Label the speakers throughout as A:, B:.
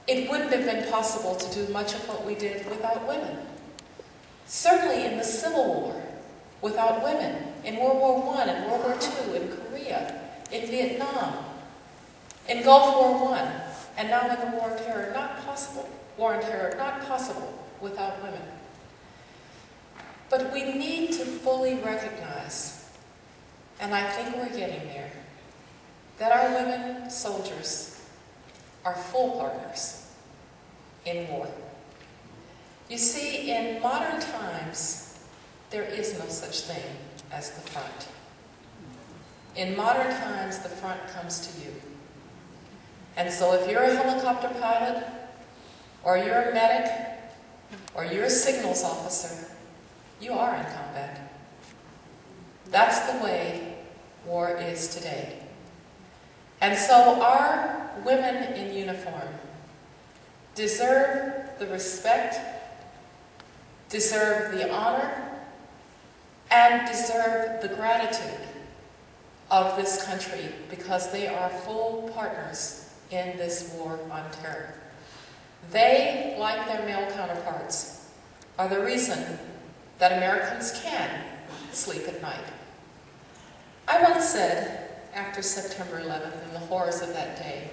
A: It wouldn't have been possible to do much of what we did without women. Certainly in the Civil War, without women. In World War I, in World War II, in Korea, in Vietnam, in Gulf War I, and now in the War on Terror, not possible. War on Terror, not possible without women. But we need to fully recognize, and I think we're getting there, that our women soldiers are full partners in war. You see, in modern times, there is no such thing as the front. In modern times, the front comes to you. And so if you're a helicopter pilot, or you're a medic, or you're a signals officer, you are in combat. That's the way war is today. And so our women in uniform deserve the respect, deserve the honor, and deserve the gratitude of this country because they are full partners in this war on terror. They, like their male counterparts, are the reason that Americans can sleep at night. I once said, after September 11th and the horrors of that day,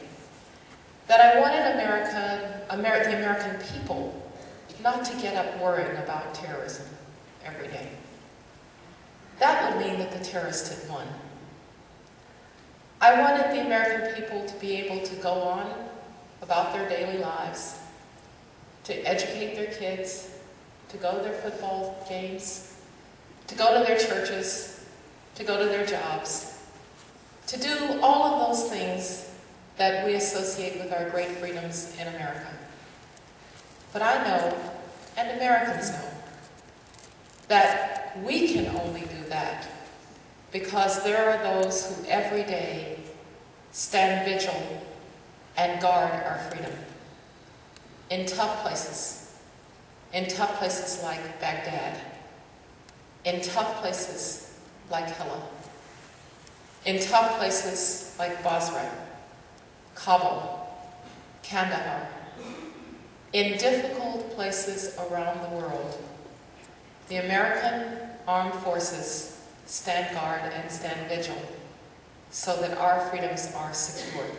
A: that I wanted the American people not to get up worrying about terrorism every day. That would mean that the terrorists had won. I wanted the American people to be able to go on about their daily lives, to educate their kids, to go to their football games, to go to their churches, to go to their jobs, to do all of those things that we associate with our great freedoms in America. But I know, and Americans know, that we can only do that because there are those who every day stand vigil and guard our freedom. In tough places like Baghdad, in tough places like Hilla, in tough places like Basra, Kabul, Kandahar, in difficult places around the world, the American armed forces stand guard and stand vigil so that our freedoms are secured.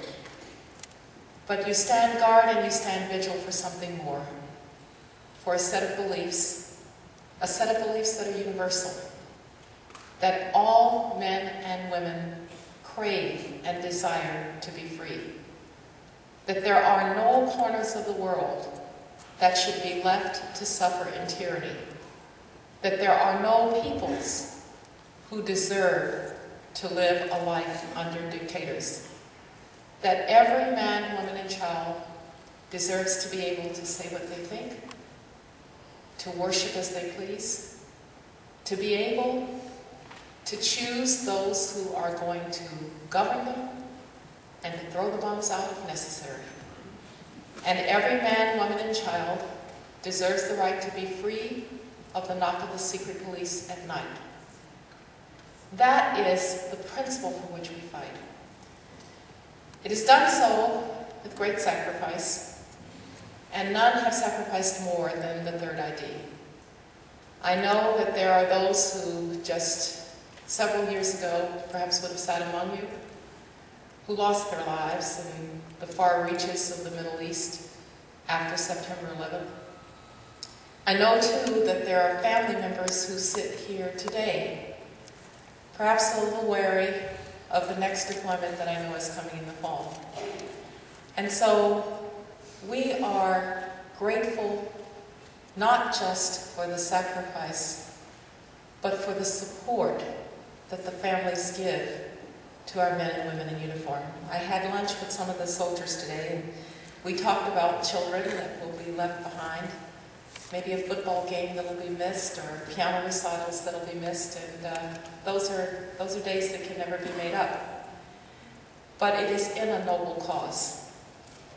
A: But you stand guard and you stand vigil for something more, for a set of beliefs that are universal, that all men and women crave and desire to be free. That there are no corners of the world that should be left to suffer in tyranny. That there are no peoples who deserve to live a life under dictators. That every man, woman, and child deserves to be able to say what they think, to worship as they please, to be able to choose those who are going to govern them, and to throw the bombs out if necessary. And every man, woman, and child deserves the right to be free of the knock of the secret police at night. That is the principle for which we fight. It is done so with great sacrifice, and none have sacrificed more than the Third ID. I know that there are those who just several years ago perhaps would have sat among you, who lost their lives in the far reaches of the Middle East after September 11th. I know, too, that there are family members who sit here today, perhaps a little wary of the next deployment that I know is coming in the fall. And so we are grateful not just for the sacrifice, but for the support that the families give to our men and women in uniform. I had lunch with some of the soldiers today, and we talked about children that will be left behind, maybe a football game that will be missed, or piano recitals that will be missed, and those are days that can never be made up. But it is in a noble cause.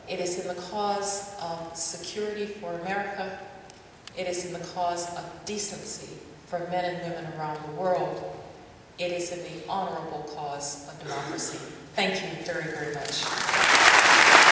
A: It is in the cause of security for America. It is in the cause of decency for men and women around the world. It is in the honorable cause of democracy. Thank you very, very much.